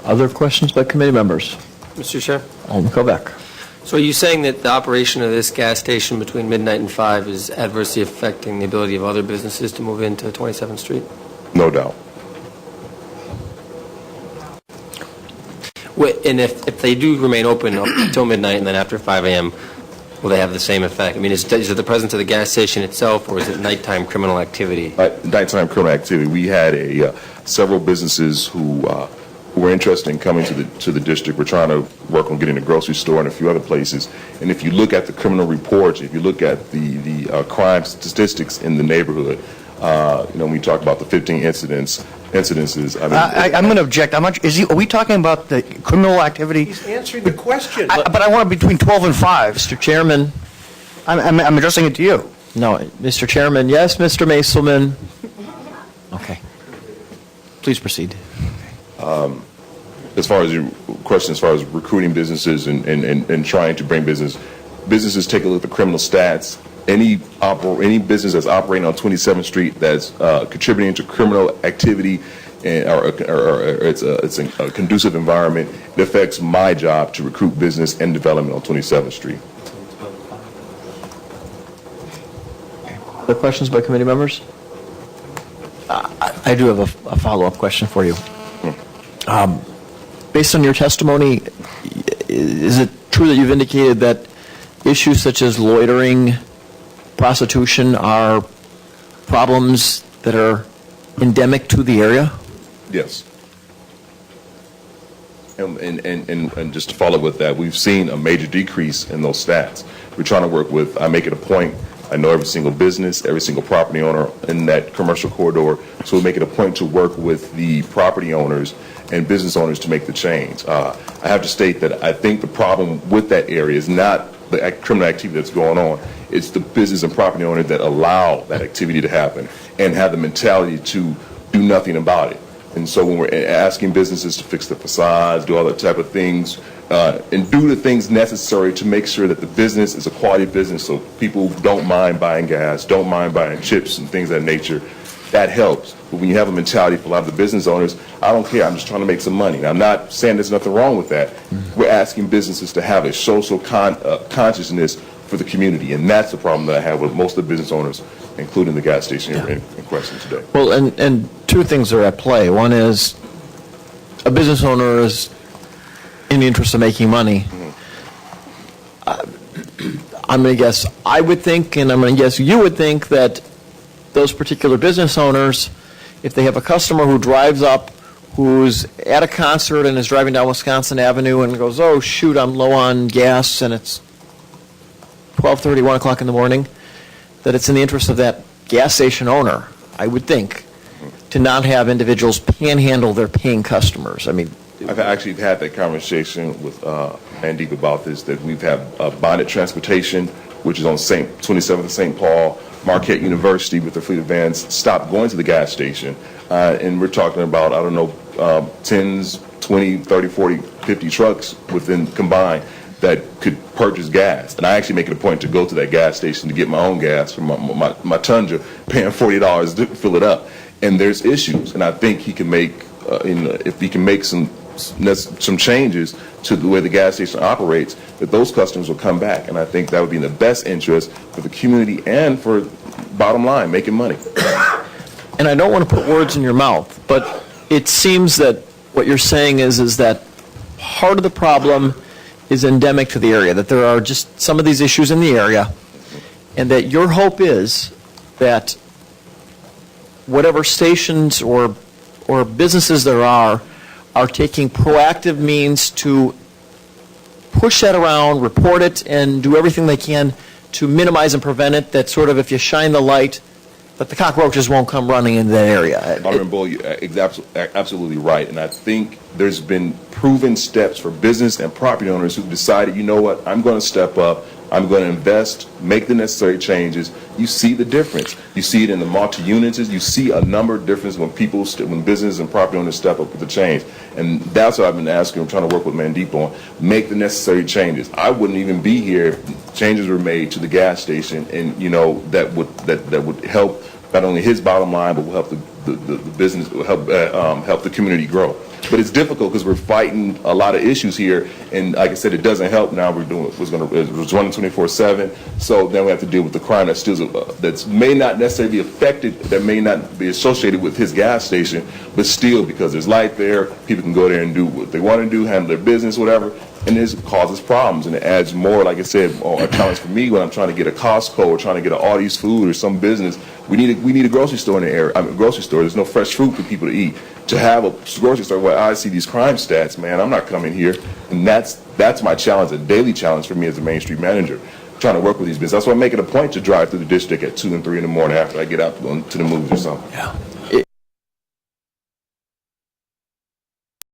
Other questions by committee members? Mr. Chair? Alderman Kovac. So are you saying that the operation of this gas station between midnight and 5 is adversely affecting the ability of other businesses to move into 27th Street? No doubt. And if they do remain open until midnight and then after 5 a.m., will they have the same effect? I mean, is it the presence of the gas station itself, or is it nighttime criminal activity? Nighttime criminal activity. We had several businesses who were interested in coming to the district. We're trying to work on getting a grocery store and a few other places. And if you look at the criminal reports, if you look at the crime statistics in the neighborhood, when we talk about the 15 incidences. I mean, I'm going to object. Are we talking about the criminal activity? He's answering the question. But I want it between 12 and 5. Mr. Chairman. I'm addressing it to you. No, Mr. Chairman. Yes, Mr. Maselman. Okay. Please proceed. as far as your question, as far as recruiting businesses and trying to bring businesses take a look at the criminal stats. Any business that's operating on 27th Street that's contributing to criminal activity, or it's a conducive environment, it affects my job to recruit business and development on 27th Street. Other questions by committee members? I do have a follow-up question for you. Based on your testimony, is it true that you've indicated that issues such as loitering, prostitution are problems that are endemic to the area? Yes. And just to follow with that, we've seen a major decrease in those stats. We're trying to work with, I make it a point, I know every single business, every single property owner in that commercial corridor, so we make it a point to work with the property owners and business owners to make the change. I have to state that I think the problem with that area is not the criminal activity that's going on. It's the business and property owners that allow that activity to happen and have the mentality to do nothing about it. And so when we're asking businesses to fix their facades, do all that type of things, and do the things necessary to make sure that the business is a quality business so people don't mind buying gas, don't mind buying chips and things of that nature, that helps. But when you have a mentality for a lot of the business owners, I don't care, I'm just trying to make some money. Now, I'm not saying there's nothing wrong with that. We're asking businesses to have a social consciousness for the community, and that's the problem that I have with most of the business owners, including the gas station in question today. Well, and two things are at play. One is a business owner is in the interest of making money. I'm going to guess I would think, and I'm going to guess you would think, that those particular business owners, if they have a customer who drives up, who's at a concert and is driving down Wisconsin Avenue and goes, oh, shoot, I'm low on gas, and it's 12:30, 1 o'clock in the morning, that it's in the interest of that gas station owner, I would think, to not have individuals panhandle their paying customers. I mean, I've actually had that conversation with Mandeep about this, that we've had bonded transportation, which is on 27th and St. Paul, Marquette University with their fleet of vans, stopped going to the gas station. And we're talking about, I don't know, 10s, 20, 30, 40, 50 trucks within combined that could purchase gas. And I actually make it a point to go to that gas station to get my own gas from my Tundra, paying $40 to fill it up. And there's issues. And I think he can make, if he can make some changes to the way the gas station operates, that those customers will come back. And I think that would be in the best interest for the community and for, bottom line, making money. and I don't want to put words in your mouth, but it seems that what you're saying is that part of the problem is endemic to the area, that there are just some of these issues in the area, and that your hope is that whatever stations or businesses there are taking proactive means to push that around, report it, and do everything they can to minimize and prevent it, that sort of if you shine the light, that the cockroaches won't come running into that area. Alderman Bull, you're absolutely right. And I think there's been proven steps for business and property owners who've decided, you know what, I'm going to step up, I'm going to invest, make the necessary changes. You see the difference. You see it in the multi-units. You see a number of differences when business and property owners step up with the change. And that's what I've been asking. I'm trying to work with Mandeep on. Make the necessary changes. I wouldn't even be here if changes were made to the gas station, and that would help not only his bottom line, but will help the business, will help the community grow. But it's difficult because we're fighting a lot of issues here, and like I said, it doesn't help. Now we're doing it was running 24/7. So then we have to deal with the crime that still that may not necessarily be affected, that may not be associated with his gas station, but still because there's light there, people can go there and do what they want to do, handle their business, whatever. And this causes problems, and it adds more, like I said, a challenge for me when I'm trying to get a Costco or trying to get an Aldi's food or some business. We need a grocery store in the area. I mean, grocery store. There's no fresh fruit for people to eat. To have a grocery store where I see these crime stats, man, I'm not coming here. And that's my challenge, a daily challenge for me as a Main Street manager, trying to work with these businesses. That's why I make it a point to drive through the district at 2 and 3 in the morning after I get out to the movies or something. Yeah.